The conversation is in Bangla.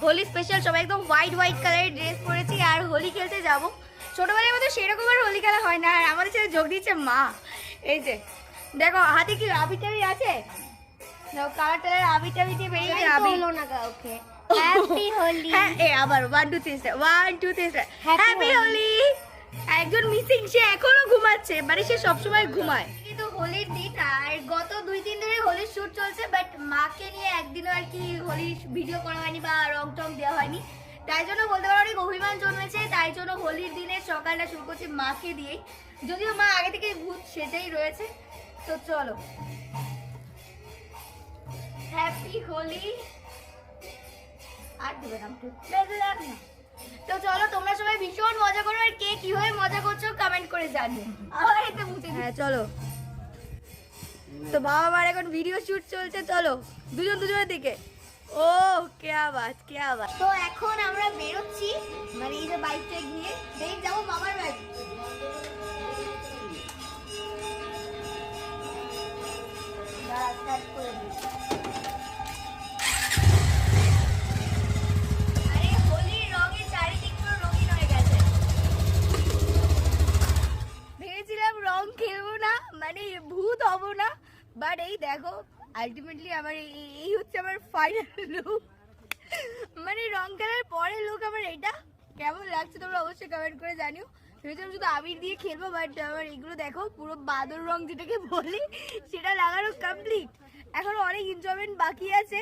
হোলি স্পেশাল সবাই একদম হোয়াইট হোয়াইট কালারের ড্রেস পরেছি আর হোলি খেলতে যাব। ছোটবেলার মতো সেরকম আর হোলি খেলা হয় না, আর আমাদের সাথে যোগ দিচ্ছে মা। এই যে দেখো হাতে কি আবির টাবির আছে, কালার টালার আবির টাবির দিয়ে বেরিয়েছে। আবির হলো না কাউকে। হ্যাপি হোলি। হ্যাঁ এ আবার 1 2 3 1 2 3 হ্যাপি হোলি। একজন মিসিং, সে এখনো ঘুমাচ্ছে, মানে সে সবসময় ঘুমায়। কিন্তু হোলির দিন আর গত 2-3 দিনে হোলির শুট চলছে, বাট মাকে নিয়ে একদিনও আর কি হোলির ভিডিও করা হয়নি বা রং টং দেওয়া হয়নি। তাই জন্য বলতে পারো অনেক অভিমান জন্মেছে। তাই জন্য হোলির দিনে সকালটা শুরু করছি মাকে দিয়েই, যদিও মা আগে থেকে ভূত সেটাই রয়েছে। তো চলো, হ্যাপি হোলি। আর দেবে না না। তো চলো, তোমরা সবাই ভীষণ মজা করো, আর কে কিভাবে মজা করছো কমেন্ট করে জানিও। আবার এতে মুছে। হ্যাঁ চলো, তো বাবা মার এখন ভিডিও শুট চলছে, চলো দুজন দুজনের দিকে। ও কেয়া বাত কেয়া বাত। তো এখন আমরা বেরোচ্ছি, মানে এই যে বাইকটা নিয়ে দেখ যাবো মামার বাড়ি। স্টার্ট করে দিই। রং খেলবো না, মানে ভূত হবো না, বাট এই দেখো আলটিমেটলি আমার এই হচ্ছে আমার ফাইনাল লুক। মানে রং খেলার পরে লুক আমার এটা কেমন লাগছে তোমরা অবশ্যই কমেন্ট করে জানিও। ভেবেছিলাম শুধু আবির দিয়ে খেলবো, বাট আমার এগুলো দেখো পুরো বাদর রং যেটাকে বলি সেটা লাগানো কমপ্লিট। এখনো অনেক এনজয়মেন্ট বাকি আছে।